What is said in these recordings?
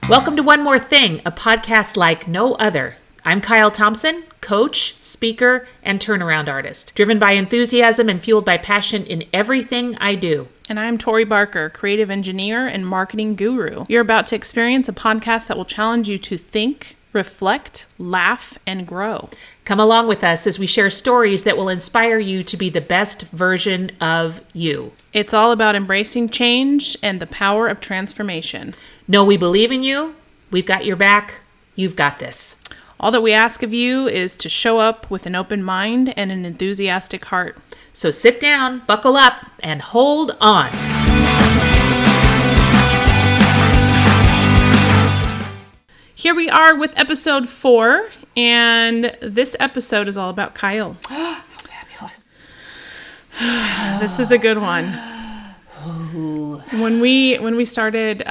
Welcome to One More Thing, a podcast like no other. I'm Kyle Thompson, coach, speaker, and turnaround artist, driven by enthusiasm and fueled by passion in everything I do. And I'm Tori Barker, creative engineer and marketing guru. You're about to experience a podcast that will challenge you to think, reflect, laugh, and grow. Come along with us as we share stories that will inspire you to be the best version of you. It's all about embracing change and the power of transformation. Know we believe in you. We've got your back. You've got this. All that we ask of you is to show up with an open mind and an enthusiastic heart. So sit down, buckle up, and hold on. Here we are with episode 4, and this episode is all about Kyle. How fabulous. This is a good one. When we started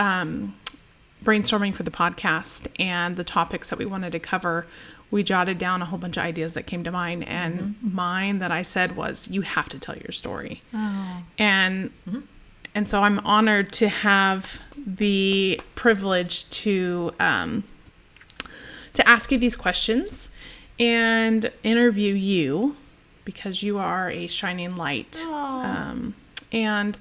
brainstorming for the podcast and the topics that we wanted to cover, we jotted down a whole bunch of ideas that came to mind, and mine that I said was, you have to tell your story. And so I'm honored to have the privilege to ask you these questions and interview you, because you are a shining light. And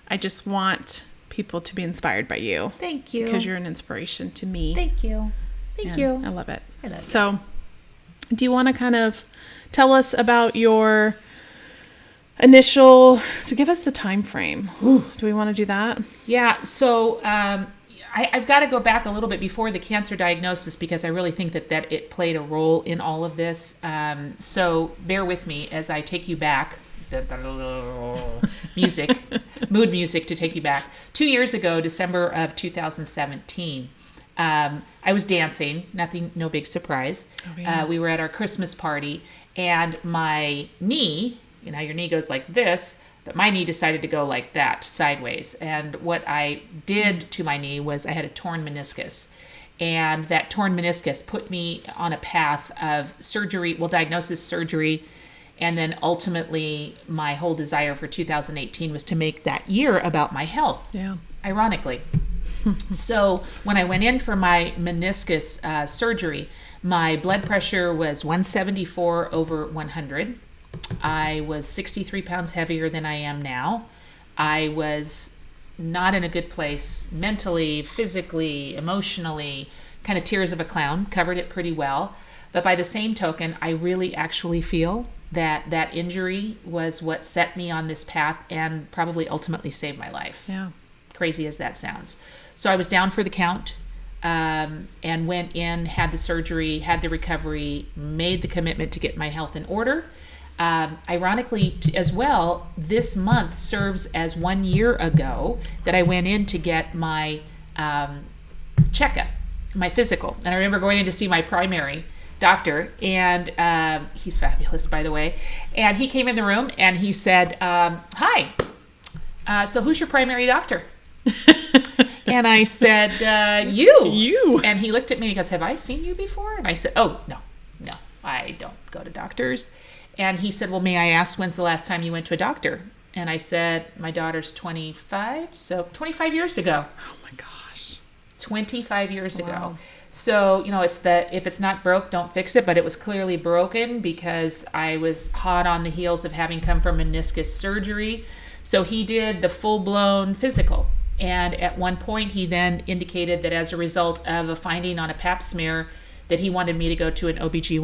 I just want people to be inspired by you. Thank you. Because you're an inspiration to me. Thank you. Thank you. I love it. I love So, do you want to kind of tell us about your initial, to give us the time frame? Do we want to do that? Yeah, so I've got to go back a little bit before the cancer diagnosis, because I really think that it played a role in all of this. So bear with me as I take you back. Mood music to take you back. 2 years ago, December of 2017, I was dancing, no big surprise. We were at our Christmas party, and my knee, your knee goes like this, but my knee decided to go like that, sideways. And what I did to my knee was I had a torn meniscus. And that torn meniscus put me on a path of surgery, diagnosis, surgery, and then ultimately my whole desire for 2018 was to make that year about my health, ironically. So when I went in for my meniscus surgery, my blood pressure was 174 over 100. I was 63 pounds heavier than I am now. I was not in a good place mentally, physically, emotionally, kind of tears of a clown, covered it pretty well. But by the same token, I really actually feel that injury was what set me on this path and probably ultimately saved my life. Yeah. Crazy as that sounds. So I was down for the count and went in, had the surgery, had the recovery, made the commitment to get my health in order. Ironically, as well, this month serves as 1 year ago that I went in to get my checkup, my physical. And I remember going in to see my primary doctor, and he's fabulous, by the way. And he came in the room and he said, hi, so who's your primary doctor? And I said, you. And he looked at me and he goes, have I seen you before? And I said, oh, no, I don't go to doctors. And he said, well, may I ask, when's the last time you went to a doctor? And I said, my daughter's 25, so 25 years ago. Oh my gosh. 25 years ago. So, it's if it's not broke, don't fix it. But it was clearly broken because I was hot on the heels of having come from meniscus surgery. So he did the full-blown physical. And at one point, he then indicated that as a result of a finding on a pap smear, that he wanted me to go to an OBGYN.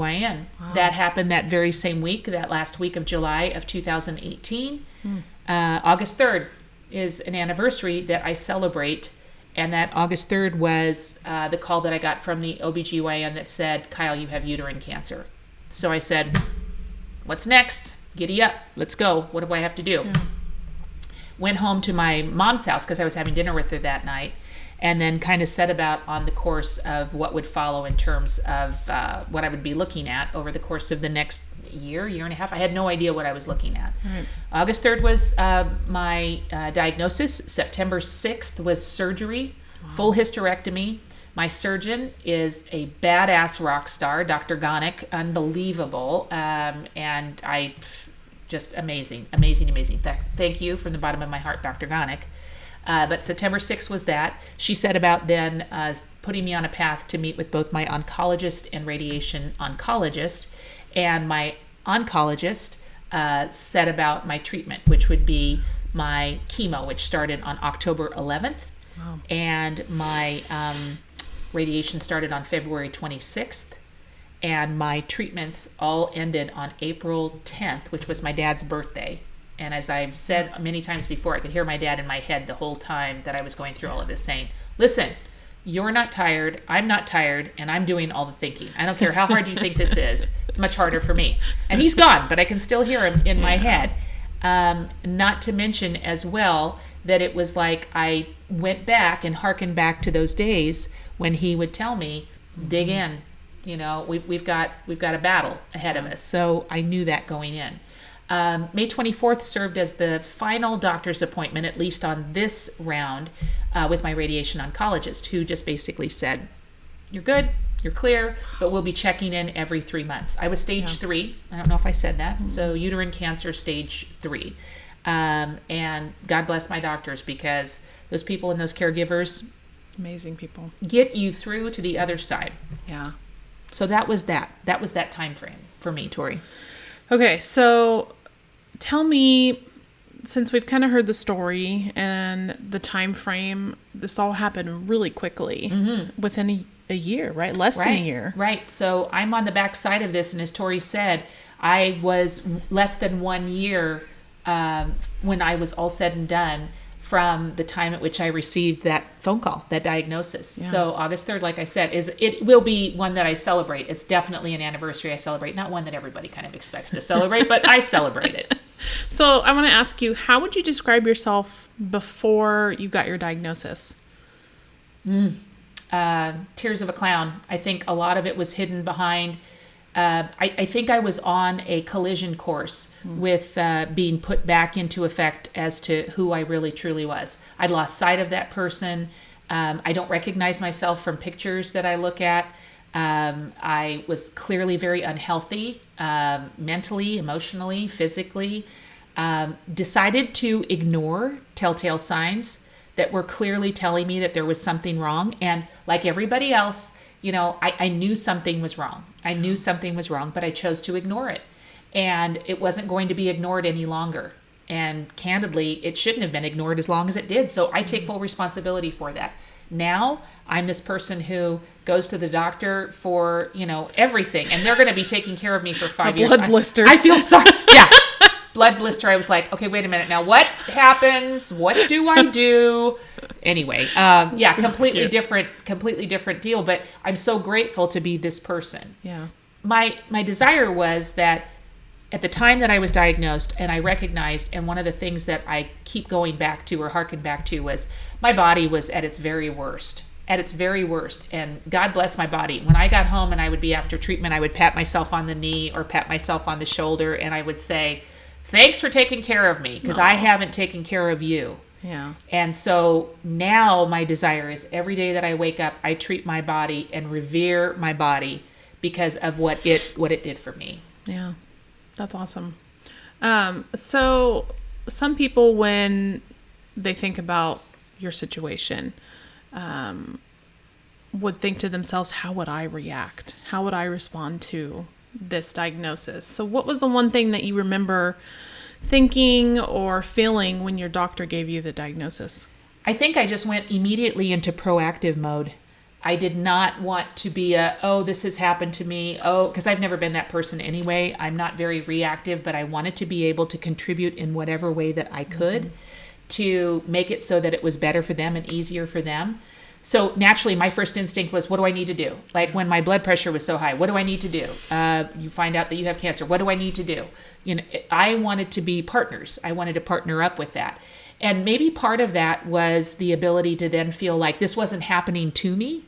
Wow. That happened that very same week, that last week of July of 2018. August 3rd is an anniversary that I celebrate. And that August 3rd was the call that I got from the OBGYN that said, Kyle, you have uterine cancer. So I said, what's next? Giddy up. Let's go. What do I have to do? Yeah. Went home to my mom's house because I was having dinner with her that night, and then kind of set about on the course of what would follow in terms of what I would be looking at over the course of the next year and a half. I had no idea what I was looking at. Right. August 3rd was my diagnosis. September 6th was surgery, full hysterectomy. My surgeon is a badass rock star, Dr. Gonick, unbelievable. And I just amazing. Thank you from the bottom of my heart, Dr. Gonick. But September 6th was that. She set about then putting me on a path to meet with both my oncologist and radiation oncologist. And my oncologist set about my treatment, which would be my chemo, which started on October 11th. Wow. And my radiation started on February 26th. And my treatments all ended on April 10th, which was my dad's birthday. And as I've said many times before, I could hear my dad in my head the whole time that I was going through all of this saying, listen, you're not tired, I'm not tired, and I'm doing all the thinking. I don't care how hard you think this is. It's much harder for me. And he's gone, but I can still hear him in my head. Not to mention as well that it was like I went back and hearkened back to those days when he would tell me, dig in. You know, we've got a battle ahead of us. So I knew that going in. May 24th served as the final doctor's appointment, at least on this round, with my radiation oncologist, who just basically said, you're good, you're clear, but we'll be checking in every 3 months. I was stage 3. I don't know if I said that. Mm-hmm. So uterine cancer stage 3. And God bless my doctors, because those people and those caregivers, amazing people, get you through to the other side. Yeah. So that was that time frame for me, Tori. Okay, so tell me, since we've kind of heard the story and the time frame, this all happened really quickly, within a year, right? Less than a year. Right. So I'm on the back side of this, and as Tori said, I was less than 1 year when I was all said and done from the time at which I received that phone call, that diagnosis. Yeah. So August 3rd, like I said, it will be one that I celebrate. It's definitely an anniversary I celebrate. Not one that everybody kind of expects to celebrate, but I celebrate it. So I want to ask you, how would you describe yourself before you got your diagnosis? Tears of a clown. I think a lot of it was hidden behind I think I was on a collision course with being put back into effect as to who I really truly was. I'd lost sight of that person. I don't recognize myself from pictures that I look at. I was clearly very unhealthy, mentally, emotionally, physically. Decided to ignore telltale signs that were clearly telling me that there was something wrong. And like everybody else, you know, I knew something was wrong. I knew something was wrong, but I chose to ignore it. And it wasn't going to be ignored any longer. And candidly, it shouldn't have been ignored as long as it did. So I take full responsibility for that. Now I'm this person who goes to the doctor for, you know, everything. And they're going to be taking care of me for 5 years. Blood blister. I feel sorry. Yeah. Blood blister. I was like, okay, wait a minute. Now what happens? What do I do? Anyway, yeah, completely different deal. But I'm so grateful to be this person. Yeah. My desire was that at the time that I was diagnosed and I recognized, and one of the things that I keep going back to or harken back to was my body was at its very worst. At its very worst. And God bless my body. When I got home and I would be after treatment, I would pat myself on the knee or pat myself on the shoulder, and I would say, thanks for taking care of me, because I haven't taken care of you. Yeah. And so now my desire is every day that I wake up, I treat my body and revere my body because of what it did for me. Yeah. That's awesome. So some people, when they think about your situation, would think to themselves, how would I react? How would I respond to this diagnosis? So what was the one thing that you remember thinking or feeling when your doctor gave you the diagnosis? I think I just went immediately into proactive mode. I did not want to be this has happened to me. Because I've never been that person anyway. I'm not very reactive, but I wanted to be able to contribute in whatever way that I could to make it so that it was better for them and easier for them. So naturally, my first instinct was, what do I need to do? Like when my blood pressure was so high, what do I need to do? You find out that you have cancer. What do I need to do? You know, I wanted to be partners. I wanted to partner up with that. And maybe part of that was the ability to then feel like this wasn't happening to me,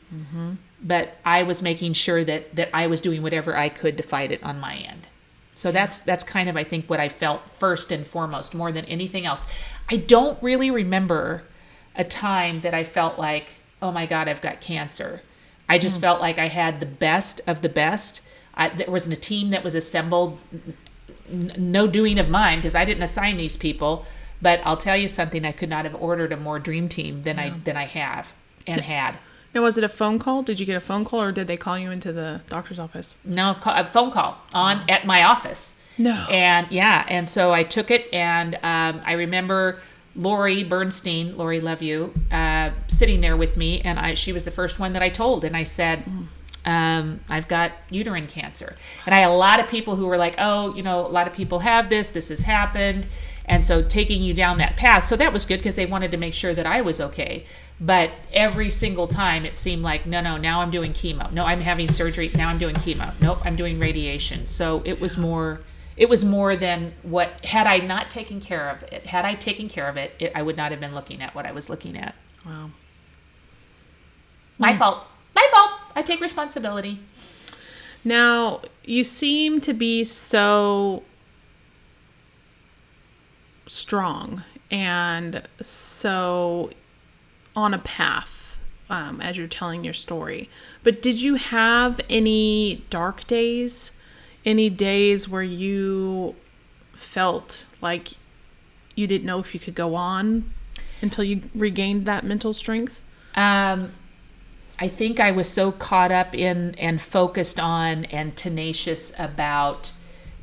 but I was making sure that I was doing whatever I could to fight it on my end. So that's kind of, I think, what I felt first and foremost, more than anything else. I don't really remember a time that I felt like, oh my God, I've got cancer. I just felt like I had the best of the best. There wasn't a team that was assembled, no doing of mine, because I didn't assign these people, But I'll tell you something, I could not have ordered a more dream team than I have and had. Now, was it a phone call? Did you get a phone call, or did they call you into the doctor's office? No, a phone call at my office. No. And so I took it, and I remember Lori Bernstein, Lori, love you, sitting there with me, and she was the first one that I told, and I said, I've got uterine cancer. And I had a lot of people who were like, oh, a lot of people have this has happened. And so taking you down that path, so that was good because they wanted to make sure that I was okay. But every single time it seemed like, no, now I'm doing chemo. No, I'm having surgery. Now I'm doing chemo. Nope, I'm doing radiation. So it was more than what, had I not taken care of it, I would not have been looking at what I was looking at. Wow. My fault. I take responsibility. Now, you seem to be so strong and so on a path as you're telling your story. But did you have any dark days? Any days where you felt like you didn't know if you could go on until you regained that mental strength? I think I was so caught up in and focused on and tenacious about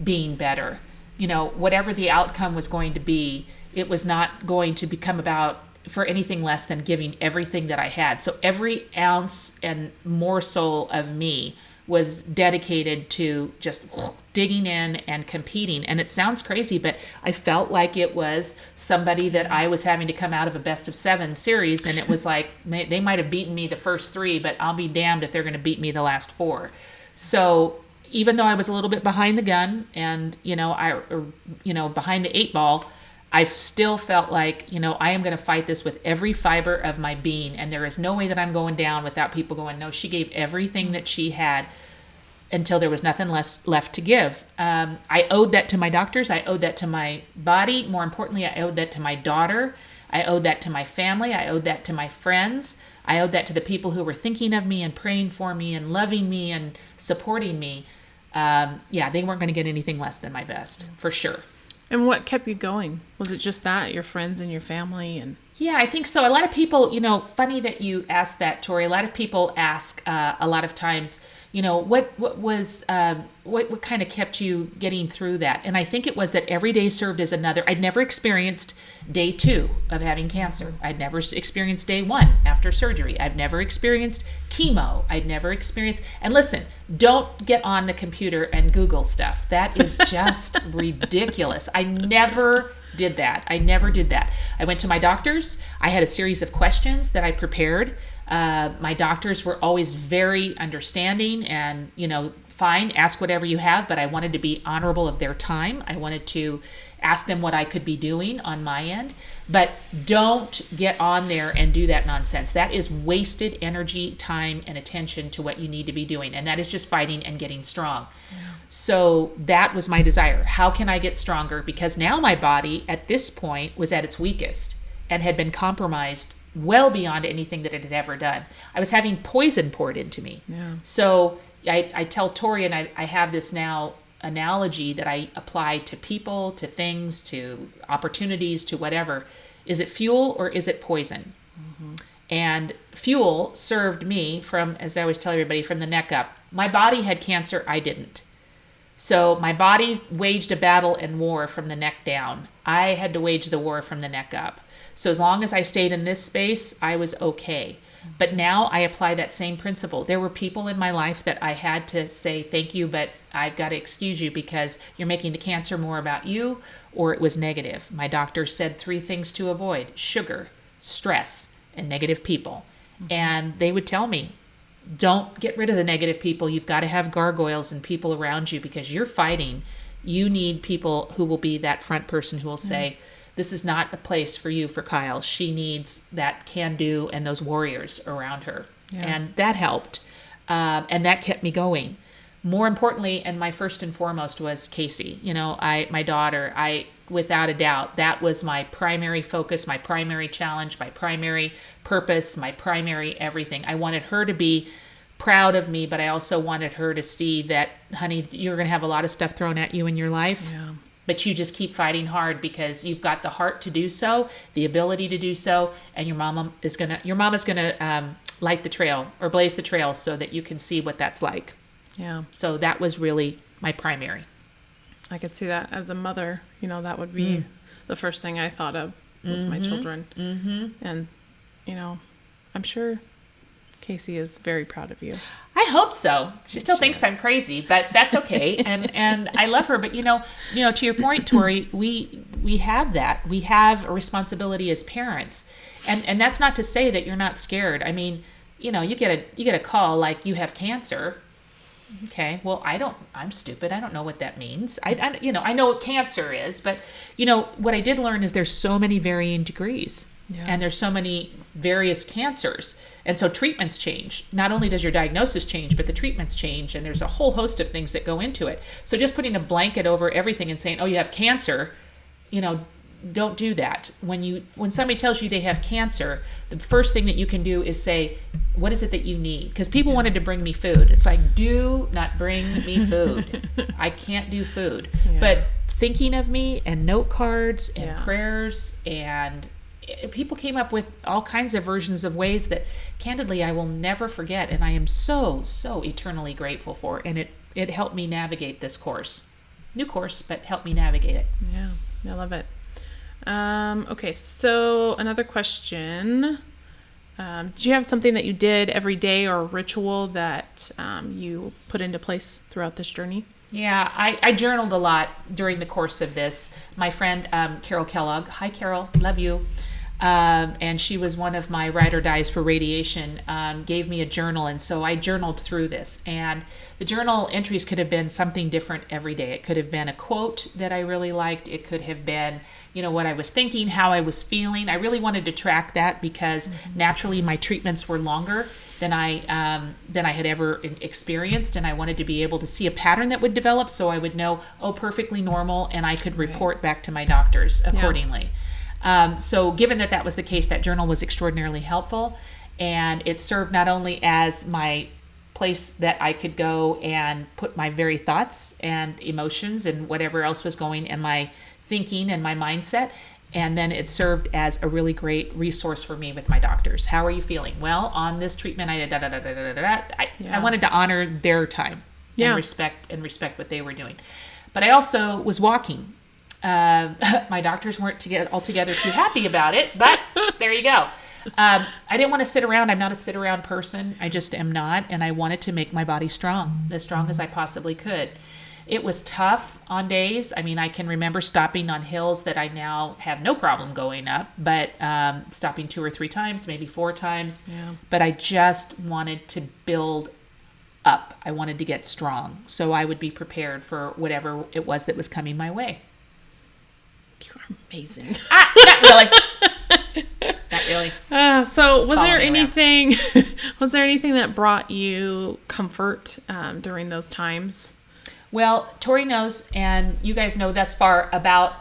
being better. Whatever the outcome was going to be, it was not going to become about for anything less than giving everything that I had. So every ounce and morsel of me was dedicated to just digging in and competing. And it sounds crazy, but I felt like it was somebody that I was having to come out of a best of 7 series. And it was like, they might have beaten me the first 3, but I'll be damned if they're going to beat me the last 4. So even though I was a little bit behind the gun and, behind the 8 ball, I still felt like, I am going to fight this with every fiber of my being. And there is no way that I'm going down without people going, no, she gave everything that she had until there was nothing left to give. I owed that to my doctors. I owed that to my body. More importantly, I owed that to my daughter. I owed that to my family. I owed that to my friends. I owed that to the people who were thinking of me and praying for me and loving me and supporting me. They weren't going to get anything less than my best, for sure. And what kept you going? Was it just that, your friends and your family? And yeah, I think so. A lot of people, funny that you asked that, Tori. A lot of people ask a lot of times, what kind of kept you getting through that? And I think it was that every day served as another. I'd never experienced day 2 of having cancer. I'd never experienced day 1 after surgery. I've never experienced chemo. I'd never experienced, and listen, don't get on the computer and Google stuff. That is just ridiculous. I never did that. I went to my doctors. I had a series of questions that I prepared. My doctors were always very understanding and, fine, ask whatever you have, but I wanted to be honorable of their time. I wanted to ask them what I could be doing on my end, but don't get on there and do that nonsense. That is wasted energy, time, and attention to what you need to be doing. And that is just fighting and getting strong. Yeah. So that was my desire. How can I get stronger? Because now my body at this point was at its weakest and had been compromised well beyond anything that it had ever done. I was having poison poured into me. Yeah. So I tell Tori, and I have this now analogy that I apply to people, to things, to opportunities, to whatever. Is it fuel or is it poison? Mm-hmm. And fuel served me from, as I always tell everybody, from the neck up. My body had cancer, I didn't. So my body waged a battle and war from the neck down. I had to wage the war from the neck up. So as long as I stayed in this space, I was okay. But now I apply that same principle. There were people in my life that I had to say, thank you, but I've got to excuse you because you're making the cancer more about you, or it was negative. My doctor said 3 things to avoid: sugar, stress, and negative people. Mm-hmm. And they would tell me, don't get rid of the negative people. You've got to have gargoyles and people around you because you're fighting. You need people who will be that front person who will say, this is not a place for you, for Kyle. She needs that can-do and those warriors around her. Yeah. And that helped. And that kept me going. More importantly, and my first and foremost was Casey. My daughter, without a doubt, that was my primary focus, my primary challenge, my primary purpose, my primary everything. I wanted her to be proud of me, but I also wanted her to see that, honey, you're going to have a lot of stuff thrown at you in your life. Yeah. but you just keep fighting hard because you've got the heart to do so, the ability to do so, and your mama's gonna light the trail or blaze the trail so that you can see what that's like. Yeah. So that was really my primary. I could see that as a mother. That would be the first thing I thought of was my children. Mm-hmm. And, I'm sure Casey is very proud of you. I hope so. She still thinks I'm crazy, but that's okay. And I love her. But to your point, Tori, we have that. We have a responsibility as parents, and that's not to say that you're not scared. I mean, you get a call like you have cancer. Okay, well, I'm stupid. I don't know what that means. I know what cancer is, but what I did learn is there's so many varying degrees, and there's so many various cancers. And so treatments change. Not only does your diagnosis change, but the treatments change, and there's a whole host of things that go into it. So just putting a blanket over everything and saying, oh, you have cancer, don't do that. When somebody tells you they have cancer, the first thing that you can do is say, what is it that you need? Because people wanted to bring me food. It's like, do not bring me food. I can't do food. Yeah. But thinking of me and note cards and prayers, and people came up with all kinds of versions of ways that candidly I will never forget, and I am so eternally grateful for. And it helped me navigate this course. New course, but helped me navigate it. Yeah, I love it. Okay, so another question. Do you have something that you did every day or a ritual that you put into place throughout this journey? Yeah, I journaled a lot during the course of this. My friend Carol Kellogg, hi Carol, love you. And she was one of my ride or dies for radiation, gave me a journal. And so I journaled through this. And the journal entries could have been something different every day. It could have been a quote that I really liked. It could have been, what I was thinking, how I was feeling. I really wanted to track that because naturally my treatments were longer than I had ever experienced. And I wanted to be able to see a pattern that would develop so I would know, perfectly normal. And I could report back to my doctors accordingly. Yeah. So given that was the case, that journal was extraordinarily helpful, and it served not only as my place that I could go and put my very thoughts and emotions and whatever else was going in my thinking and my mindset, and then it served as a really great resource for me with my doctors. How are you feeling? Well, on this treatment, I did I wanted to honor their time and respect what they were doing. But I also was walking. My doctors weren't altogether too happy about it, but there you go. I didn't want to sit around. I'm not a sit around person. I just am not. And I wanted to make my body strong, as strong as I possibly could. It was tough on days. I mean, I can remember stopping on hills that I now have no problem going up, but stopping 2 or 3 times, maybe 4 times. Yeah. But I just wanted to build up. I wanted to get strong. So I would be prepared for whatever it was that was coming my way. You're amazing. Not really. Not really. So was there anything that brought you comfort during those times? Well, Tori knows, and you guys know thus far about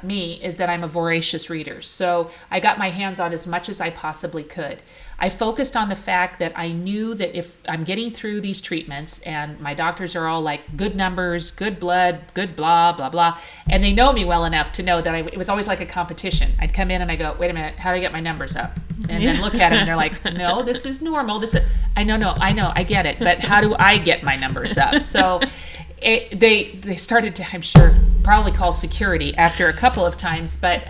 me, is that I'm a voracious reader. So I got my hands on as much as I possibly could. I focused on the fact that I knew that if I'm getting through these treatments, and my doctors are all like, good numbers, good blood, good blah, blah, blah, and they know me well enough to know that it was always like a competition. I'd come in and I go, wait a minute, how do I get my numbers up? And then look at them and they're like, no, this is normal. I know, I get it, but how do I get my numbers up? So they started to, I'm sure, probably call security after a couple of times, but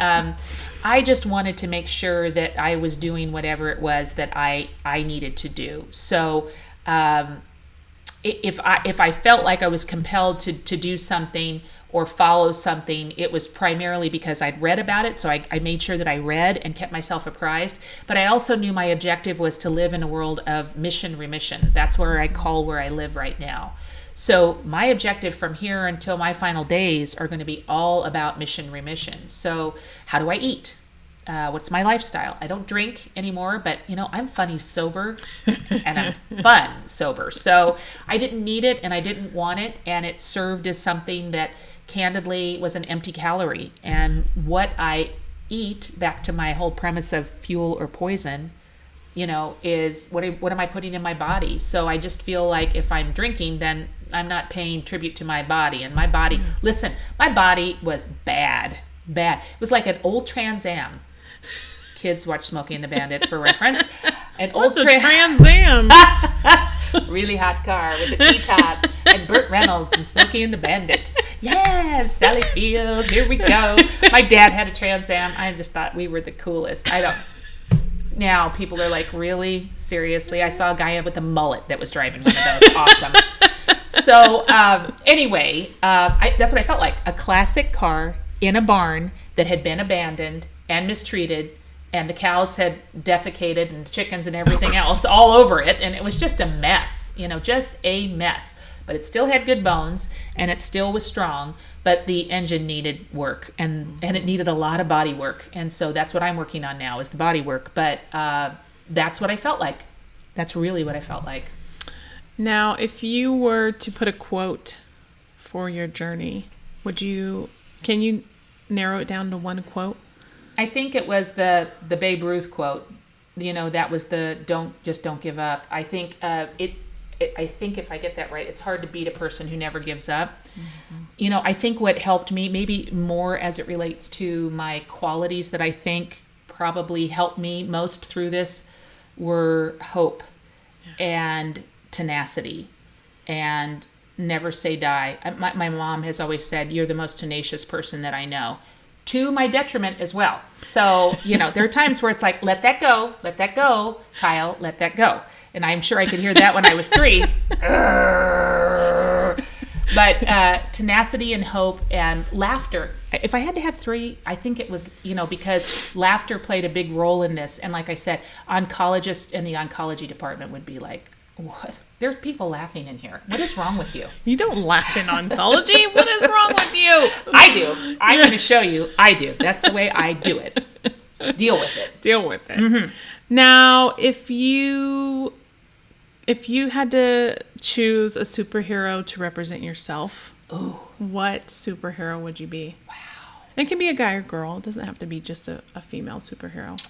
I just wanted to make sure that I was doing whatever it was that I needed to do. So if I felt like I was compelled to do something or follow something, it was primarily because I'd read about it. So I made sure that I read and kept myself apprised. But I also knew my objective was to live in a world of mission remission. That's where I call where I live right now. So my objective from here until my final days are going to be all about mission remission. So how do I eat? What's my lifestyle? I don't drink anymore, but I'm funny sober and I'm fun sober. So I didn't need it and I didn't want it. And it served as something that candidly was an empty calorie. And what I eat, back to my whole premise of fuel or poison, is what am I putting in my body? So I just feel like if I'm drinking, then paying tribute to my body. And my body, listen, my body was bad. It was like an old Trans Am. Kids watch Smokey and the Bandit for reference. An old Trans Am. Really hot car with a T-top and Burt Reynolds and Smokey and the Bandit. Yeah, Sally Field, here we go. My dad had a Trans Am. I just thought we were the coolest. Now people are like, really? Seriously? I saw a guy with a mullet that was driving one of those. Awesome. So anyway, that's what I felt like. A classic car in a barn that had been abandoned and mistreated, and the cows had defecated and chickens and everything else all over it, and it was just a mess, just a mess. But it still had good bones, and it still was strong, but the engine needed work, and it needed a lot of body work. And so that's what I'm working on now, is the body work. But that's what I felt like. That's really what I felt like. Now, if you were to put a quote for your journey, can you narrow it down to one quote? I think it was the Babe Ruth quote. That was the don't give up. I think I think if I get that right, it's hard to beat a person who never gives up. Mm-hmm. I think what helped me, maybe more as it relates to my qualities that I think probably helped me most through this, were hope and tenacity and never say die. My mom has always said, you're the most tenacious person that I know, to my detriment as well. So, there are times where it's like, let that go, Kyle, let that go. And I'm sure I could hear that when I was 3. But tenacity and hope and laughter. If I had to have 3, I think it was, because laughter played a big role in this. And like I said, oncologists in the oncology department would be like, what? There's people laughing in here. What is wrong with you? You don't laugh in oncology. What is wrong with you? I do. I'm going to show you. I do. That's the way I do it. Deal with it. Mm-hmm. Now, if you had to choose a superhero to represent yourself, what superhero would you be? Wow. It can be a guy or girl. It doesn't have to be just a female superhero.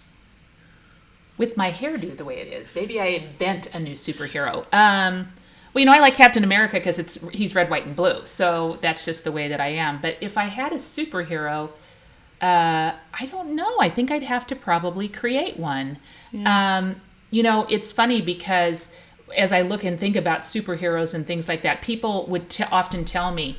With my hairdo the way it is, maybe I invent a new superhero. Well, I like Captain America because he's red, white, and blue. So that's just the way that I am. But if I had a superhero, I don't know. I think I'd have to probably create one. Yeah. It's funny because as I look and think about superheroes and things like that, people would often tell me,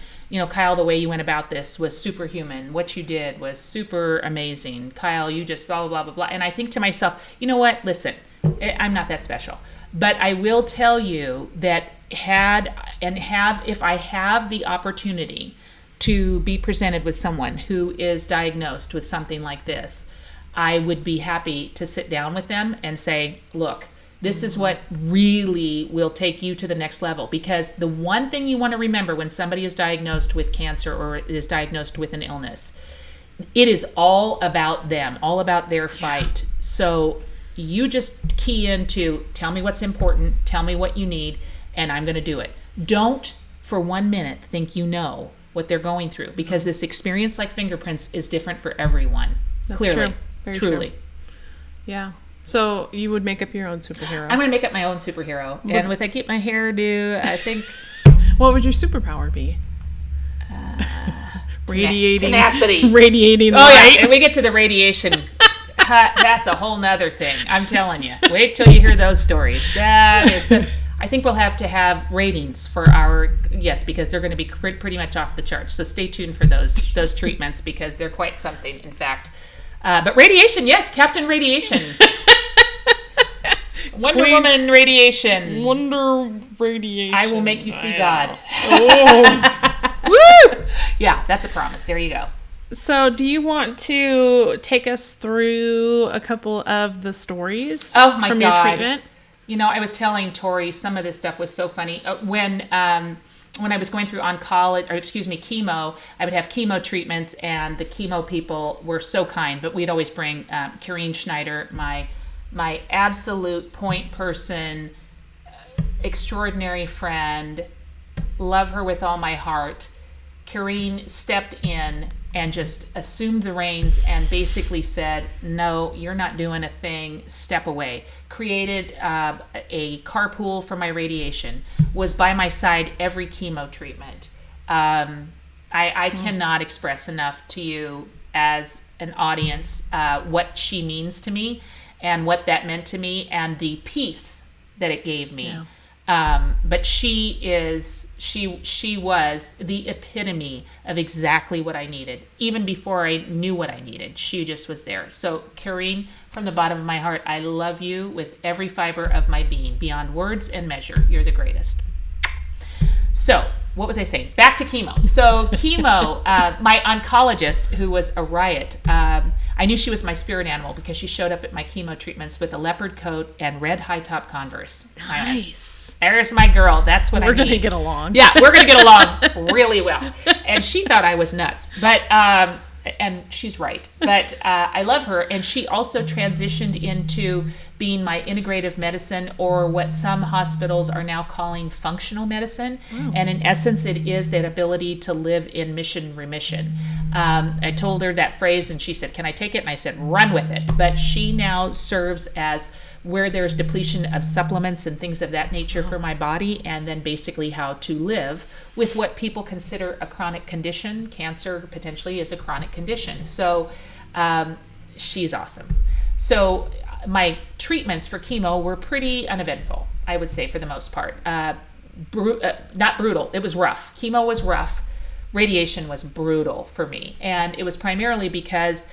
Kyle, the way you went about this was superhuman. What you did was super amazing. Kyle, you just blah, blah, blah, blah, blah. And I think to myself, you know what? Listen, I'm not that special. But I will tell you that if I have the opportunity to be presented with someone who is diagnosed with something like this, I would be happy to sit down with them and say, look, this is what really will take you to the next level. Because the one thing you want to remember when somebody is diagnosed with cancer or is diagnosed with an illness, it is all about them, all about their fight. Yeah. So you just key into, tell me what's important, tell me what you need, and I'm going to do it. Don't for 1 minute think you know what they're going through, because this experience, like fingerprints, is different for everyone. That's clearly, true. Very truly. True. Yeah. So you would make up your own superhero. I'm going to make up my own superhero. And with I keep my hairdo, I think... What would your superpower be? Radiating. Tenacity. Radiating light. Oh, yeah. And we get to the radiation. That's a whole nother thing. I'm telling you. Wait till you hear those stories. That is... I think we'll have to have ratings for our... Yes, because they're going to be pretty much off the charts. So stay tuned for those treatments, because they're quite something, in fact. But radiation, yes. Captain Radiation. Wonder Woman Radiation. Wonder Radiation. I will make you see God. Oh. Woo! Yeah, that's a promise. There you go. So do you want to take us through a couple of the stories from your treatment? I was telling Tori, some of this stuff was so funny. When I was going through chemo, I would have chemo treatments, and the chemo people were so kind, but we'd always bring Kareem Schneider, my absolute point person, extraordinary friend, love her with all my heart. Kareem stepped in and just assumed the reins and basically said, no, you're not doing a thing, step away. Created a carpool for my radiation, was by my side every chemo treatment. I cannot express enough to you as an audience what she means to me and what that meant to me and the peace that it gave me. Yeah. But she was the epitome of exactly what I needed. Even before I knew what I needed, she just was there. So Kareem, from the bottom of my heart, I love you with every fiber of my being, beyond words and measure. You're the greatest. So what was I saying? Back to chemo. So chemo, my oncologist, who was a riot, I knew she was my spirit animal because she showed up at my chemo treatments with a leopard coat and red high top Converse. Nice. There's my girl. That's what I need. We're going to get along. Yeah, we're going to get along really well. And she thought I was nuts, but and she's right. But I love her, and she also transitioned into being my integrative medicine, or what some hospitals are now calling functional medicine. Wow. And in essence, it is that ability to live in mission remission. I told her that phrase, and she said, can I take it? And I said, run with it. But she now serves as where there's depletion of supplements and things of that nature for my body, and then basically how to live with what people consider a chronic condition. Cancer potentially is a chronic condition. So she's awesome. So my treatments for chemo were pretty uneventful, I would say, for the most part. Not brutal. It was rough. Chemo was rough. Radiation was brutal for me. And it was primarily because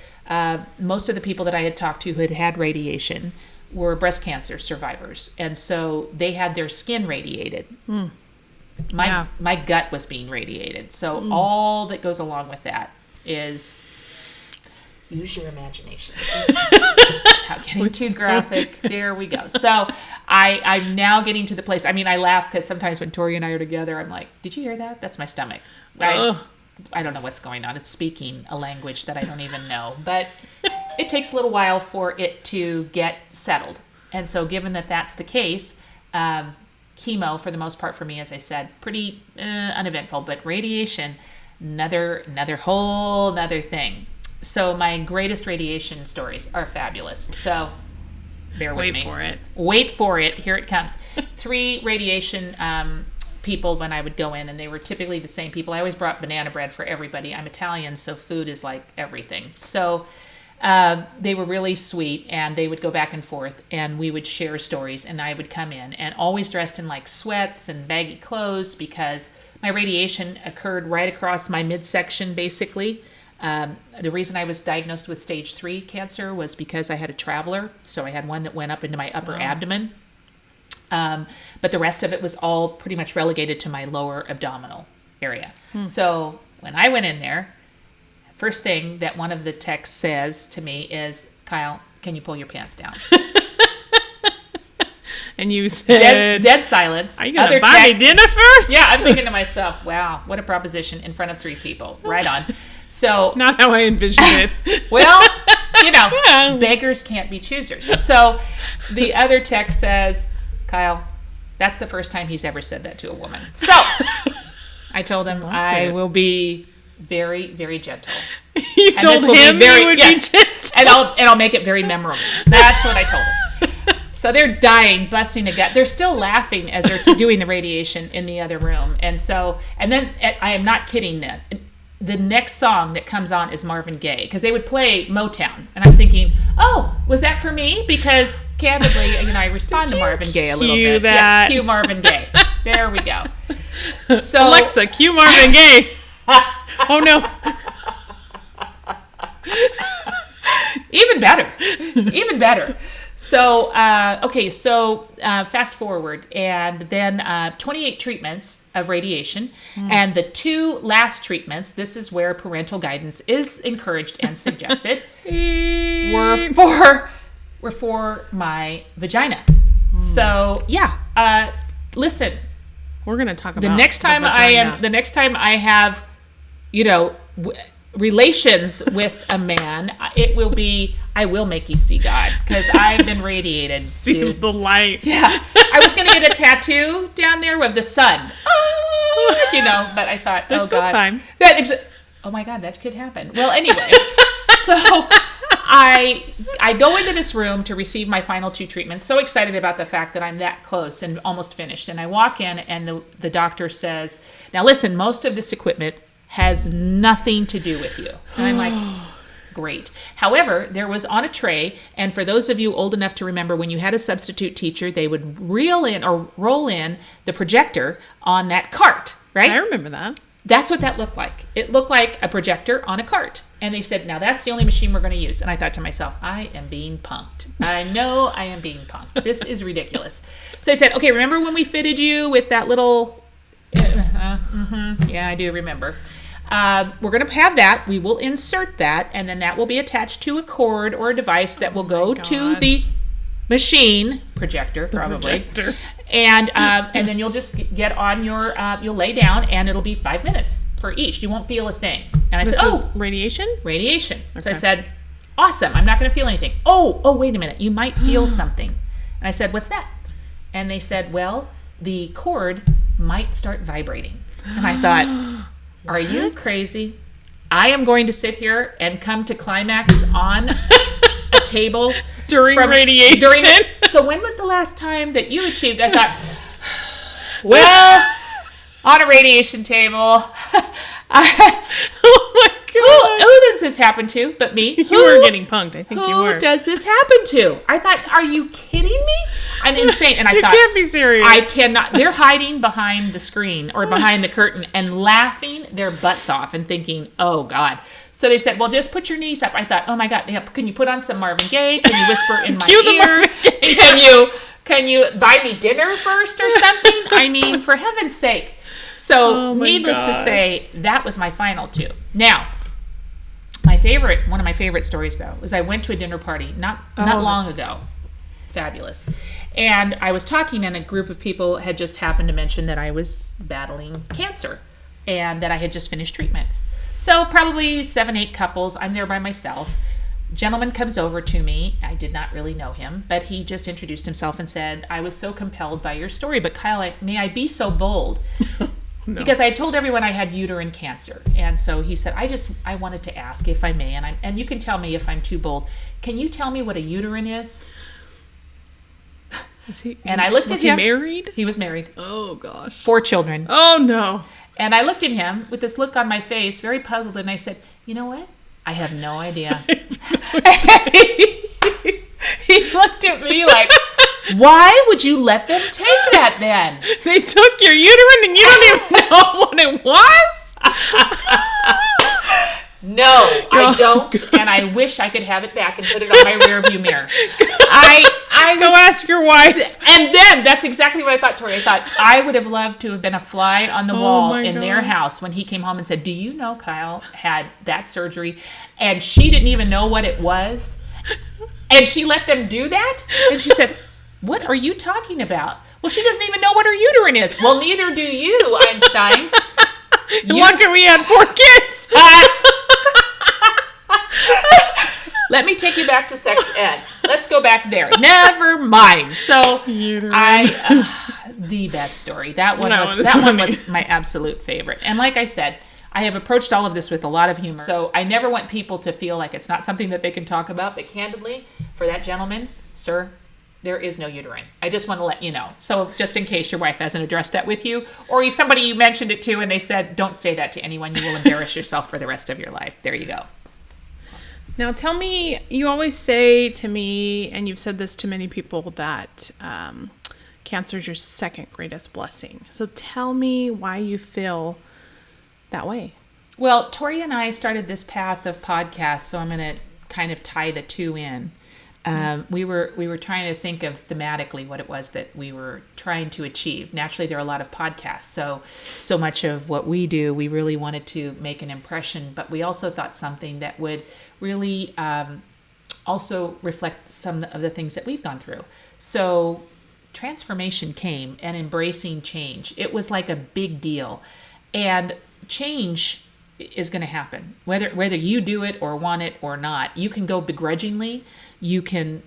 most of the people that I had talked to who had had radiation were breast cancer survivors. And so they had their skin radiated. My gut was being radiated. So all that goes along with that is... use your imagination. Without getting too graphic. There we go. So I'm now getting to the place. I mean, I laugh because sometimes when Tori and I are together, I'm like, did you hear that? That's my stomach. I don't know what's going on. It's speaking a language that I don't even know. But it takes a little while for it to get settled. And so given that that's the case, chemo, for the most part for me, as I said, pretty uneventful. But radiation, another whole other thing. So my greatest radiation stories are fabulous. So bear with me. Wait for it. Here it comes. 3 radiation people when I would go in, and they were typically the same people. I always brought banana bread for everybody. I'm Italian, so food is like everything. So they were really sweet, and they would go back and forth, and we would share stories, and I would come in, and always dressed in like sweats and baggy clothes because my radiation occurred right across my midsection, basically. The reason I was diagnosed with stage 3 cancer was because I had a traveler. So I had one that went up into my upper abdomen. But the rest of it was all pretty much relegated to my lower abdominal area. So when I went in there, first thing that one of the techs says to me is, Kyle, can you pull your pants down? And you said... Dead silence. Are you going to buy me dinner first? Yeah, I'm thinking to myself, wow, what a proposition in front of 3 people. Right on. So not how I envisioned it. Well, beggars can't be choosers. So the other tech says, Kyle, that's the first time he's ever said that to a woman. So I told him I will be very, very gentle. You told him you would be gentle. And I'll make it very memorable. That's what I told him. So they're dying, busting a gut. They're still laughing as they're doing the radiation in the other room. And then I am not kidding. The next song that comes on is Marvin Gaye, because they would play Motown, and I'm thinking, oh, was that for me? Because candidly, I respond to Marvin Gaye a little bit. That? Yeah, cue Marvin Gaye. There we go. So Alexa, cue Marvin Gaye. Oh no. Even better. So, fast forward, and then 28 treatments of radiation, and the 2 last treatments, this is where parental guidance is encouraged and suggested, were for my vagina. So, listen. We're going to talk about the next time I have, relations with a man, I will make you see God, because I've been radiated. See the light. Yeah. I was going to get a tattoo down there with the sun. But I thought, There's oh still God. time. oh my God, that could happen. Well, anyway, so I go into this room to receive my final 2 treatments, so excited about the fact that I'm that close and almost finished. And I walk in and the doctor says, now listen, most of this equipment has nothing to do with you. And I'm like, great. However, there was on a tray, and for those of you old enough to remember when you had a substitute teacher, they would roll in the projector on that cart, right? I remember that. That's what that looked like. It looked like a projector on a cart. And they said, now that's the only machine we're going to use. And I thought to myself, I am being punked. I know I am being punked. This is ridiculous. So I said, okay, remember when we fitted you with that little... Yeah, I do remember. We're going to have that. We will insert that, and then that will be attached to a cord or a device that will go to the machine projector, probably. And then you'll just get on your, you'll lay down, and it'll be 5 minutes for each. You won't feel a thing. And I said, is radiation? Radiation. Okay. So I said, awesome. I'm not going to feel anything. Oh, wait a minute. You might feel something. And I said, what's that? And they said, well, the cord might start vibrating. And I thought, are you crazy? I am going to sit here and come to climax on a table during radiation. So when was the last time that you achieved? I thought, well, on a radiation table. Oh my God. Who does this happen to but me? You were getting punked. I think you were. Who does this happen to? I thought, are you kidding me? I'm insane. And I thought, you can't be serious. I cannot. They're hiding behind the screen or behind the curtain and laughing their butts off and thinking, oh God. So they said, well, just put your knees up. I thought, oh my God, can you put on some Marvin Gaye? Can you whisper in my ear? Can you buy me dinner first or something? I mean, for heaven's sake. So needless to say, that was my final 2. Now, one of my favorite stories though, was I went to a dinner party not long ago. Fabulous. And I was talking, and a group of people had just happened to mention that I was battling cancer and that I had just finished treatments. So probably 7-8 couples. I'm there by myself. Gentleman comes over to me. I did not really know him, but he just introduced himself and said, I was so compelled by your story, but Kyle, may I be so bold? No. Because I had told everyone I had uterine cancer. And so he said, I wanted to ask if I may, and you can tell me if I'm too bold. Can you tell me what a uterine is? And I looked at him. Was he married? He was married. Oh, gosh. 4 children. Oh, no. And I looked at him with this look on my face, very puzzled, and I said, you know what? I have no idea. He looked at me like, why would you let them take that then? They took your uterine and you don't even know what it was? No, I don't, and I wish I could have it back and put it on my rearview mirror. Go ask your wife. And then, that's exactly what I thought, Tori. I thought, I would have loved to have been a fly on the wall in their house when he came home and said, do you know Kyle had that surgery? And she didn't even know what it was. And she let them do that? And she said, what are you talking about? Well, she doesn't even know what her uterine is. Well, neither do you, Einstein. Lucky we had 4 kids. Let me take you back to sex ed. Let's go back there. Never mind. So the best story. That one was my absolute favorite. And like I said, I have approached all of this with a lot of humor. So I never want people to feel like it's not something that they can talk about. But candidly, for that gentleman, sir, there is no uterine. I just want to let you know. So just in case your wife hasn't addressed that with you, or somebody you mentioned it to and they said, don't say that to anyone. You will embarrass yourself for the rest of your life. There you go. Now tell me, you always say to me, and you've said this to many people, that cancer is your second greatest blessing. So tell me why you feel that way. Well, Tori and I started this path of podcasts, so I'm going to kind of tie the two in. We were trying to think of thematically what it was that we were trying to achieve. Naturally, there are a lot of podcasts, so much of what we do, we really wanted to make an impression, but we also thought something that would really also reflect some of the things that we've gone through. So transformation came, and embracing change. It was like a big deal, and change is going to happen whether you do it or want it or not. You can go begrudgingly. You can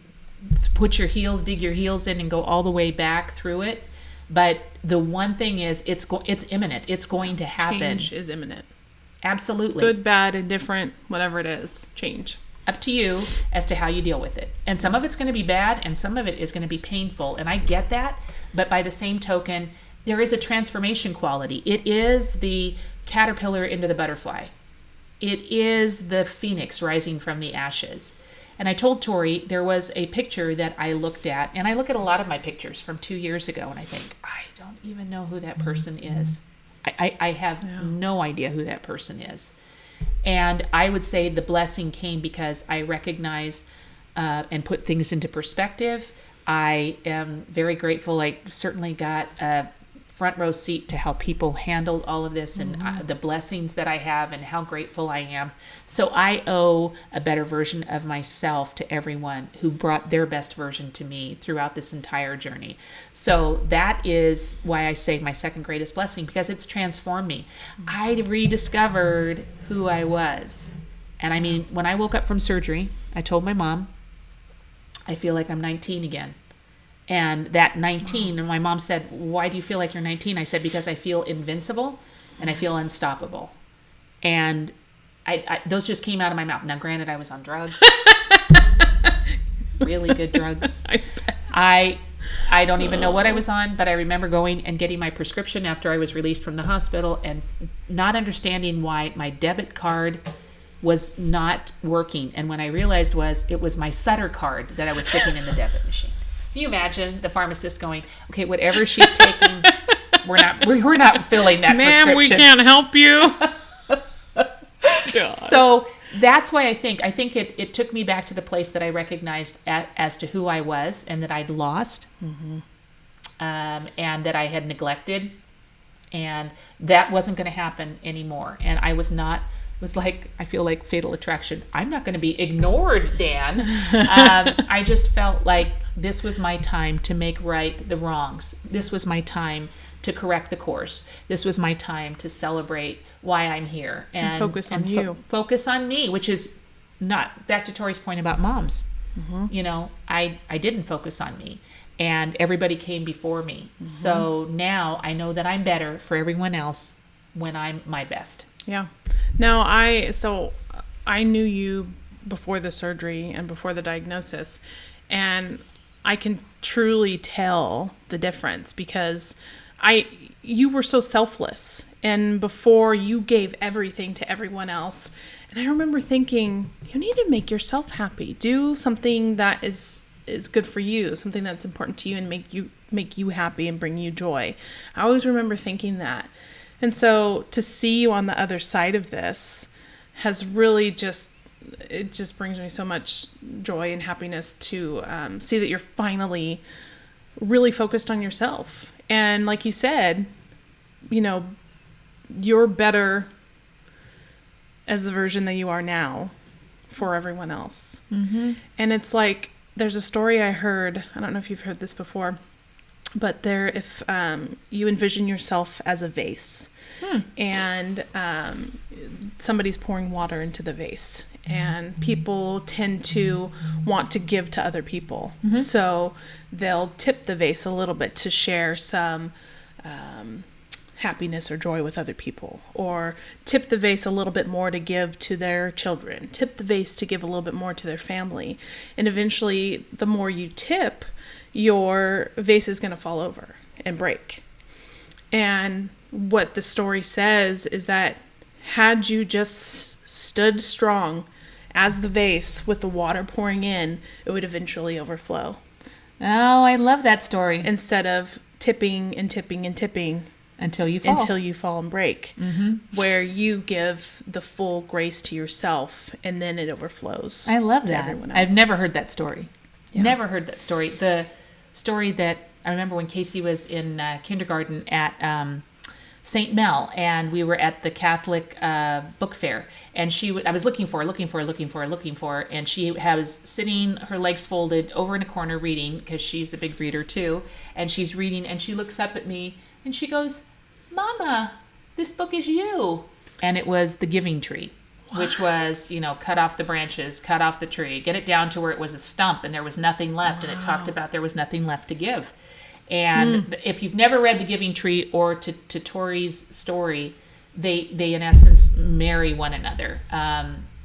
dig your heels in and go all the way back through it. But the one thing is, it's imminent. It's going to happen. Change is imminent. Absolutely. Good, bad, indifferent, whatever it is, change. Up to you as to how you deal with it. And some of it's going to be bad and some of it is going to be painful. And I get that. But by the same token, there is a transformation quality. It is the caterpillar into the butterfly. It is the phoenix rising from the ashes. And I told Tori there was a picture that I looked at, and I look at a lot of my pictures from 2 years ago, and I think, I don't even know who that person is. I have no idea who that person is. And I would say the blessing came because I recognize and put things into perspective. I am very grateful. I certainly got a front row seat to how people handled all of this and the blessings that I have and how grateful I am. So I owe a better version of myself to everyone who brought their best version to me throughout this entire journey. So that is why I say my second greatest blessing, because it's transformed me. I rediscovered who I was. And I mean, when I woke up from surgery, I told my mom, I feel like I'm 19 again. And that 19, and my mom said, why do you feel like you're 19? I said, because I feel invincible and I feel unstoppable. And I those just came out of my mouth. Now, granted, I was on drugs. Really good drugs. I bet. I don't even know what I was on, but I remember going and getting my prescription after I was released from the hospital and not understanding why my debit card was not working. And when I realized it was my Sutter card that I was sticking in the debit machine. Can you imagine the pharmacist going, okay, whatever she's taking, we're not filling that prescription. Ma'am, we can't help you. So that's why I think it took me back to the place that I recognized as to who I was and that I'd lost, and that I had neglected, and that wasn't going to happen anymore. And I I feel like Fatal Attraction. I'm not going to be ignored, Dan. I just felt like this was my time to make right the wrongs. This was my time to correct the course. This was my time to celebrate why I'm here. And focus on you. Focus on me, which is not, back to Tori's point about moms. You know, I didn't focus on me. And everybody came before me. So now I know that I'm better for everyone else when I'm my best. Yeah. Now, I knew you before the surgery and before the diagnosis, and I can truly tell the difference because you were so selfless, and before you gave everything to everyone else. And I remember thinking, you need to make yourself happy. Do something that is good for you, something that's important to you and make you happy and bring you joy. I always remember thinking that. And so to see you on the other side of this has really it just brings me so much joy and happiness to see that you're finally really focused on yourself. And like you said, you know, you're better as the version that you are now for everyone else. And it's like, there's a story I heard, I don't know if you've heard this before, but if you envision yourself as a vase and somebody's pouring water into the vase, and people tend to want to give to other people. So they'll tip the vase a little bit to share some happiness or joy with other people, or tip the vase a little bit more to give to their children, tip the vase to give a little bit more to their family. And eventually, the more you tip, your vase is going to fall over and break. And what the story says is that had you just stood strong as the vase with the water pouring in, it would eventually overflow. Oh, I love that story. Instead of tipping and tipping and tipping until you fall and break, where you give the full grace to yourself and then it overflows. I love that. I've never heard that story. Never heard that story. The story that I remember when Casey was in kindergarten at St. Mel, and we were at the Catholic book fair, and I was looking for her, and she was sitting, her legs folded, over in a corner reading, because she's a big reader too, and she's reading, and she looks up at me, and she goes, "Mama, this book is you." And it was The Giving Tree. What? Which was, cut off the branches, cut off the tree, get it down to where it was a stump and there was nothing left. Wow. And it talked about there was nothing left to give. And if you've never read The Giving Tree, or to Tori's story, they in essence marry one another.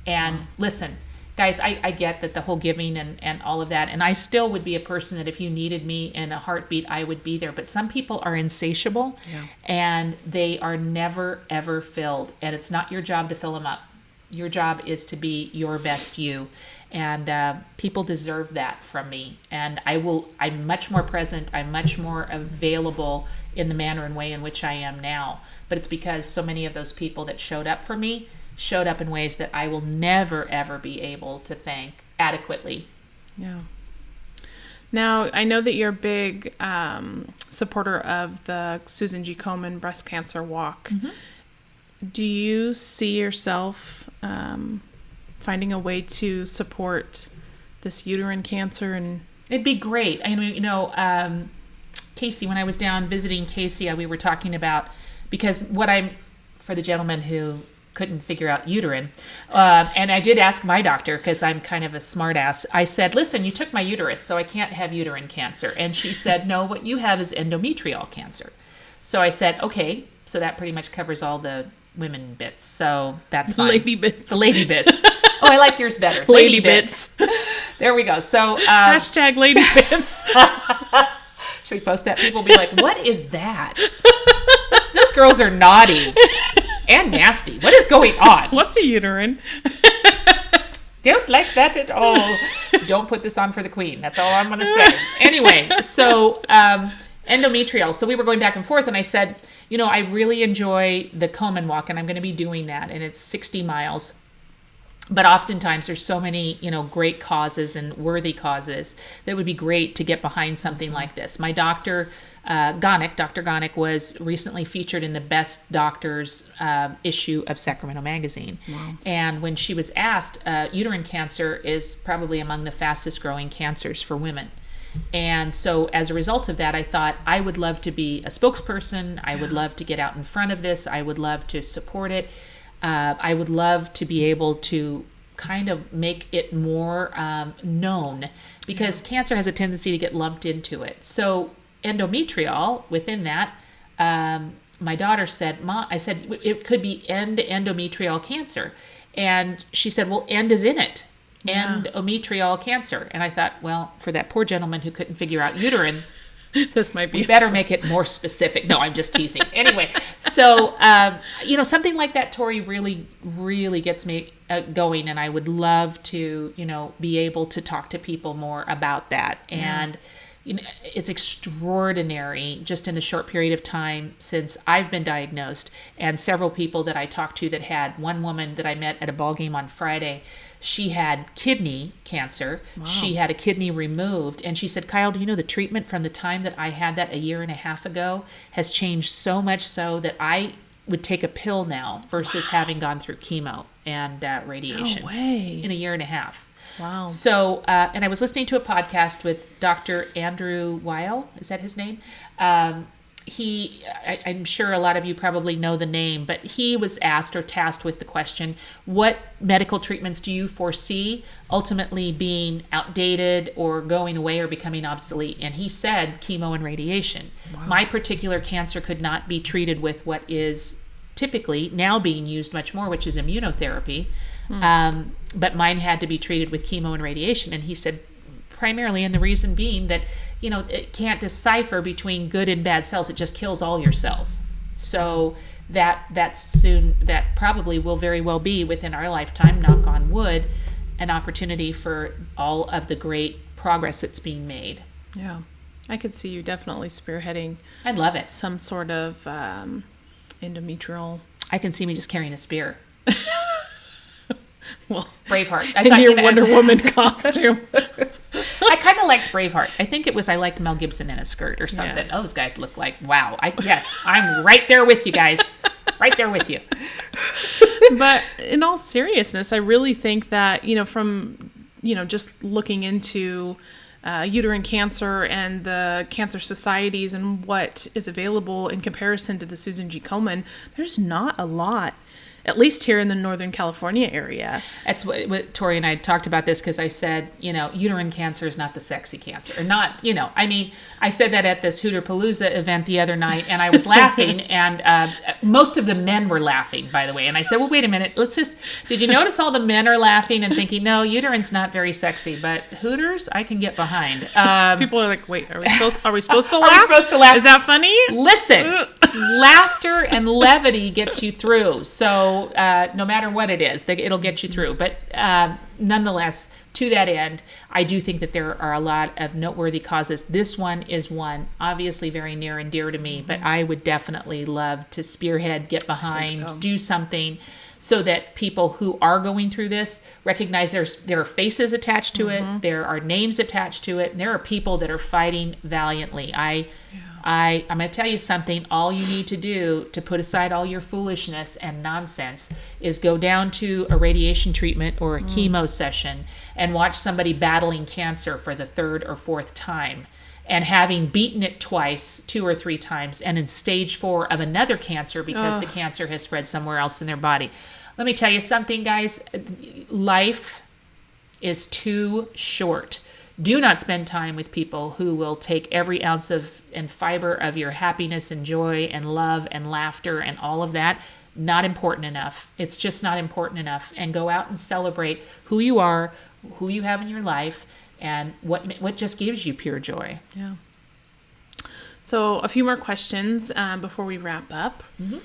And listen, guys, I get that the whole giving and all of that, and I still would be a person that if you needed me in a heartbeat, I would be there. But some people are insatiable, and they are never, ever filled. And it's not your job to fill them up. Your job is to be your best you. And people deserve that from me. And I'm much more present. I'm much more available in the manner and way in which I am now. But it's because so many of those people that showed up for me showed up in ways that I will never, ever be able to thank adequately. Yeah. Now, I know that you're a big supporter of the Susan G. Komen Breast Cancer Walk. Mm-hmm. Do you see yourself finding a way to support this uterine cancer? And it'd be great. I mean, Casey, when I was down visiting Casey, we were talking about, because for the gentleman who couldn't figure out uterine, and I did ask my doctor, because I'm kind of a smart ass, I said, listen, you took my uterus, so I can't have uterine cancer. And she said, no, what you have is endometrial cancer. So I said, okay, so that pretty much covers all the women bits, so that's fine. Lady bits. The lady bits. Oh, I like yours better. Lady bits. There we go. So hashtag lady bits. Should we post that? People will be like, what is that? Those girls are naughty and nasty. What is going on? What's a uterine? Don't like that at all. Don't put this on for the queen. That's all I'm going to say. Anyway, so endometrial. So we were going back and forth, and I said, I really enjoy the Komen Walk, and I'm going to be doing that, and it's 60 miles. But oftentimes there's so many, great causes and worthy causes that would be great to get behind something like this. My doctor, Dr. Gonick, was recently featured in the Best Doctors issue of Sacramento magazine. Wow. And when she was asked, uterine cancer is probably among the fastest growing cancers for women. And so as a result of that, I thought I would love to be a spokesperson. I would love to get out in front of this. I would love to support it. I would love to be able to kind of make it more known, because cancer has a tendency to get lumped into it. So endometrial, within that, my daughter said, I said, it could be endometrial cancer. And she said, well, end is in it. Endometrial cancer. And I thought, well, for that poor gentleman who couldn't figure out uterine, this might be. We better make it more specific. No, I'm just teasing. Anyway, so something like that, Tori, really, really gets me going, and I would love to, be able to talk to people more about that. And it's extraordinary, just in the short period of time since I've been diagnosed, and several people that I talked to that had. One woman that I met at a ball game on Friday, she had kidney cancer. Wow. She had a kidney removed. And she said, Kyle, do you know the treatment from the time that I had that a year and a half ago has changed so much so that I would take a pill now versus having gone through chemo and radiation. No way. In a year and a half. Wow. So, and I was listening to a podcast with Dr. Andrew Weil. Is that his name? I'm sure a lot of you probably know the name, but he was asked or tasked with the question, what medical treatments do you foresee ultimately being outdated or going away or becoming obsolete? And he said chemo and radiation. Wow. My particular cancer could not be treated with what is typically now being used much more, which is immunotherapy. But mine had to be treated with chemo and radiation. And he said primarily, and the reason being that it can't decipher between good and bad cells. It just kills all your cells. So that probably will very well be within our lifetime, knock on wood, an opportunity for all of the great progress that's being made. Yeah. I could see you definitely spearheading. I'd love it. Some sort of endometrial. I can see me just carrying a spear. Well, Braveheart. In your Wonder Woman costume. I kind of liked Braveheart. I think I liked Mel Gibson in a skirt or something. Yes. Those guys look like, wow. Yes, I'm right there with you guys. Right there with you. But in all seriousness, I really think that, from, just looking into uterine cancer and the cancer societies and what is available in comparison to the Susan G. Komen, there's not a lot. at least here in the Northern California area. That's what Tori and I talked about this, because I said, uterine cancer is not the sexy cancer. Or not, I said that at this Hooterpalooza event the other night, and I was laughing, and most of the men were laughing, by the way. And I said, well, wait a minute, did you notice all the men are laughing and thinking, no, uterine's not very sexy, but Hooters, I can get behind. People are like, wait, are we supposed to laugh? Are we supposed to laugh? Is that funny? Listen, laughter and levity gets you through. So no matter what it is, it'll get you through. But nonetheless, to that end, I do think that there are a lot of noteworthy causes. This one is one, obviously very near and dear to me, but I would definitely love to spearhead, get behind, do something so that people who are going through this recognize there are faces attached to it, there are names attached to it, and there are people that are fighting valiantly. I'm going to tell you something. All you need to do to put aside all your foolishness and nonsense is go down to a radiation treatment or a chemo session and watch somebody battling cancer for the third or fourth time, and having beaten it twice, 2 or 3 times, and in stage 4 of another cancer because the cancer has spread somewhere else in their body. Let me tell you something, guys. Life is too short. Do not spend time with people who will take every ounce and fiber of your happiness and joy and love and laughter and all of that. Not important enough. It's just not important enough. And go out and celebrate who you are, who you have in your life, and what just gives you pure joy. Yeah. So a few more questions before we wrap up. Mm-hmm.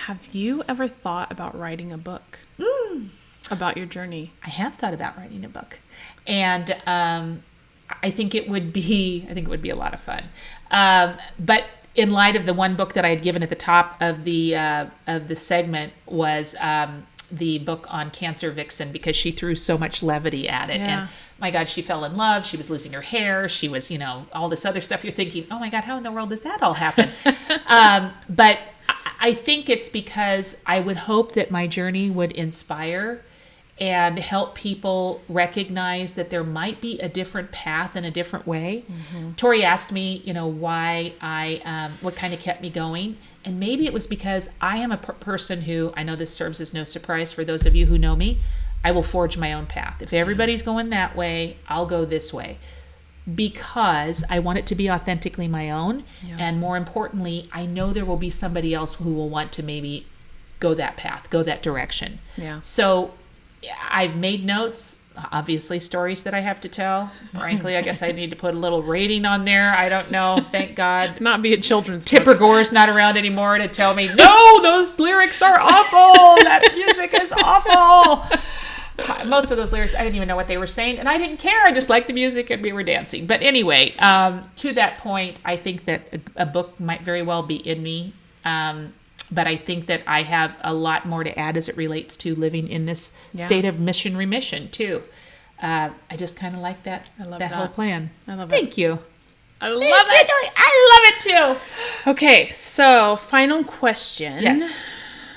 Have you ever thought about writing a book about your journey? I have thought about writing a book, and I think it would be a lot of fun. But in light of the one book that I had given at the top of the segment was the book on Cancer Vixen, because she threw so much levity at it. Yeah. And my God, she fell in love. She was losing her hair. She was, all this other stuff. You're thinking, oh my God, how in the world does that all happen? But I think it's because I would hope that my journey would inspire and help people recognize that there might be a different path and a different way. Mm-hmm. Tori asked me, why what kind of kept me going. And maybe it was because I am a person who, I know this serves as no surprise for those of you who know me, I will forge my own path. If everybody's going that way, I'll go this way. Because I want it to be authentically my own. Yeah. And more importantly, I know there will be somebody else who will want to maybe go that path, go that direction. Yeah. So I've made notes, obviously stories that I have to tell. Frankly, I guess I need to put a little rating on there. I don't know. Thank God. Not be a children's Tipper book. Gore's not around anymore to tell me, no, those lyrics are awful. That music is awful. Most of those lyrics, I didn't even know what they were saying, and I didn't care. I just liked the music, and we were dancing. But anyway, to that point, I think that a book might very well be in me. But I think that I have a lot more to add as it relates to living in this state of remission, too. I just kind of like that whole plan. I love it. Thank you. I love it. I love it, too. Okay, so final question. Yes.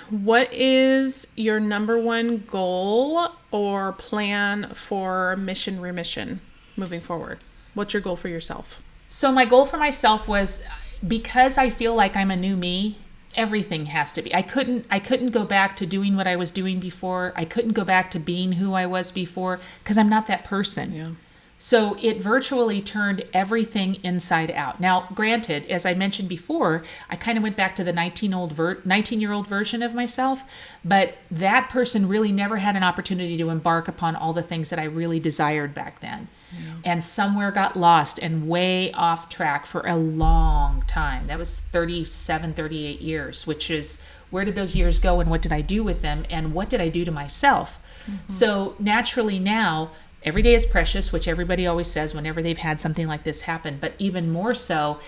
What is your number one goal or plan for Mission Remission moving forward? What's your goal for yourself? So my goal for myself was, because I feel like I'm a new me, everything has to be. I couldn't go back to doing what I was doing before. I couldn't go back to being who I was before, because I'm not that person. Yeah. So it virtually turned everything inside out. Now, granted, as I mentioned before, I kind of went back to the 19-year-old version of myself, but that person really never had an opportunity to embark upon all the things that I really desired back then. Yeah. And somewhere got lost and way off track for a long time. That was 37, 38 years, which is, where did those years go and what did I do with them and what did I do to myself? Mm-hmm. So naturally now, every day is precious, which everybody always says whenever they've had something like this happen. But even more so,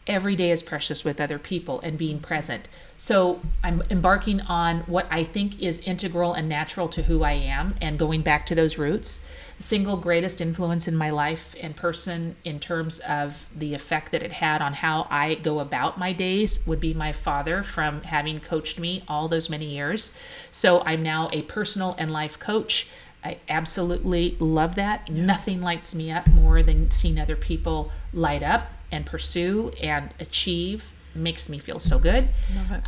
every day is precious with other people and being present. So I'm embarking on what I think is integral and natural to who I am and going back to those roots. The single greatest influence in my life and person in terms of the effect that it had on how I go about my days would be my father, from having coached me all those many years. So I'm now a personal and life coach. I absolutely love that. Yeah. Nothing lights me up more than seeing other people light up and pursue and achieve. Makes me feel so good. Love it.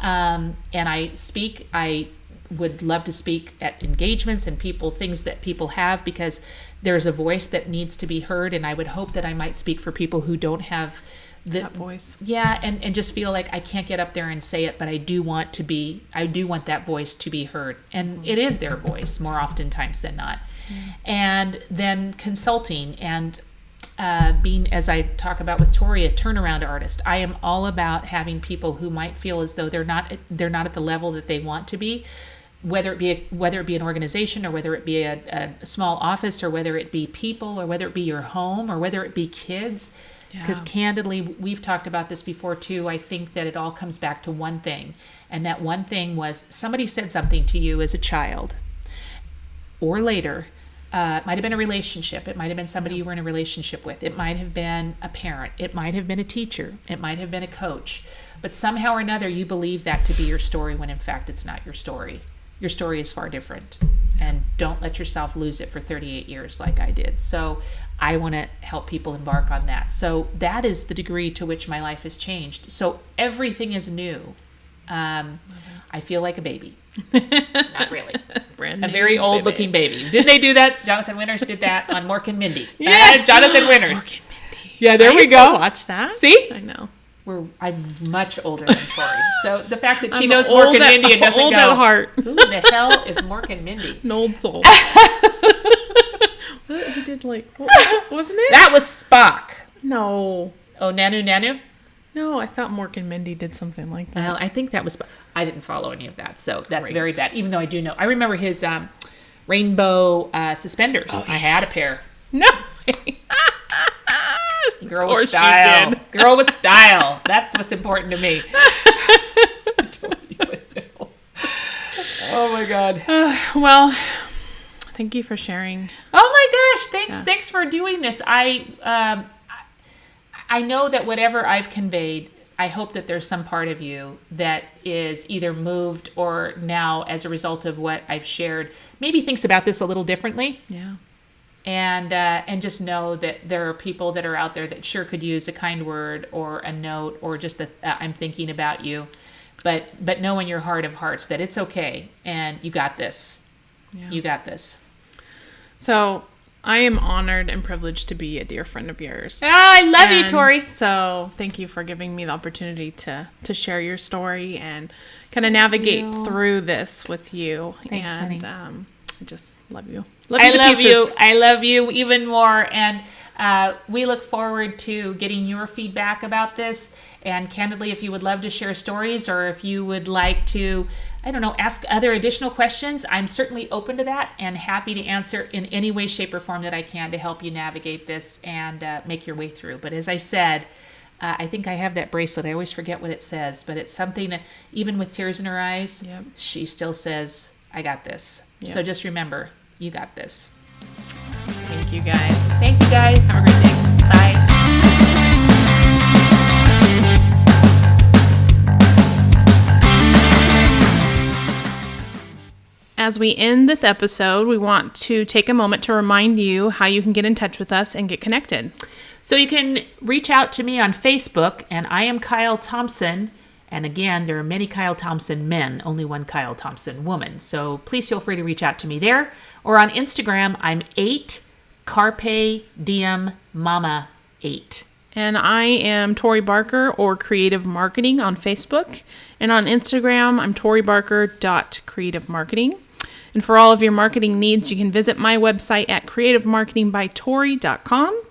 And I speak. I would love to speak at engagements and things that people have, because there's a voice that needs to be heard. And I would hope that I might speak for people who don't have that voice. Yeah. And just feel like I can't get up there and say it, but I do want that voice to be heard. And it is their voice more oftentimes than not. And then consulting and being, as I talk about with Tori, a turnaround artist. I am all about having people who might feel as though they're not at the level that they want to be, whether it be an organization, or whether it be a small office, or whether it be people, or whether it be your home, or whether it be kids. Because candidly, we've talked about this before too. I think that it all comes back to one thing, and that one thing was somebody said something to you as a child or later. It might have been a relationship. It might have been somebody you were in a relationship with. It might have been a parent. It might have been a teacher. It might have been a coach. But somehow or another, you believe that to be your story, when in fact it's not your story. Your story is far different. And don't let yourself lose it for 38 years like I did. So I want to help people embark on that. So that is the degree to which my life has changed. So everything is new. I feel like a baby. Not really. A very old looking baby. Did they do that? Jonathan Winters did that on Mork and Mindy. Yes. Jonathan Winters. Mork and Mindy. Yeah, there we go. Watch that. See? I know. I'm much older than Tori. So the fact that she knows Mork and Mindy and doesn't go, at heart. Who the hell is Mork and Mindy? An old soul. He did wasn't it? That was Spock. No. Oh, Nanu? No, I thought Mork and Mindy did something like that. Well, I think that was... I didn't follow any of that, so that's very bad. Even though I do know... I remember his rainbow suspenders. Oh, I had a pair. No. Girl with style. Girl with style. That's what's important to me. I don't even know. Oh, my God. Well... Thank you for sharing. Oh my gosh! Thanks for doing this. I know that whatever I've conveyed, I hope that there's some part of you that is either moved, or now as a result of what I've shared, maybe thinks about this a little differently. Yeah. And just know that there are people that are out there that sure could use a kind word or a note, or just I'm thinking about you, but know in your heart of hearts that it's okay and you got this. Yeah. You got this. So I am honored and privileged to be a dear friend of yours. I love you, Tori. So thank you for giving me the opportunity to share your story and kind of navigate through this with you. Thanks, honey. I just love you. I love you even more. And we look forward to getting your feedback about this. And candidly, if you would love to share stories, or if you would like to, ask other additional questions, I'm certainly open to that and happy to answer in any way, shape, or form that I can to help you navigate this and make your way through. But as I said, I think I have that bracelet. I always forget what it says, but it's something that, even with tears in her eyes, she still says, I got this. Yep. So just remember, you got this. Thank you, guys. Thank you, guys. Have a great day. Bye. As we end this episode, we want to take a moment to remind you how you can get in touch with us and get connected. So you can reach out to me on Facebook, and I am Kyle Thompson. And again, there are many Kyle Thompson men, only one Kyle Thompson woman. So please feel free to reach out to me there. Or on Instagram, I'm 8 Carpe Diem Mama 8. And I am Tori Barker, or Creative Marketing on Facebook. And on Instagram, I'm toribarker.creativemarketing. And for all of your marketing needs, you can visit my website at creativemarketingbytori.com.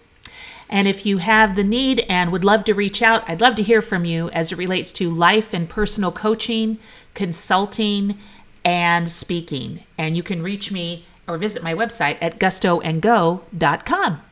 And if you have the need and would love to reach out, I'd love to hear from you as it relates to life and personal coaching, consulting, and speaking. And you can reach me or visit my website at gustoandgo.com.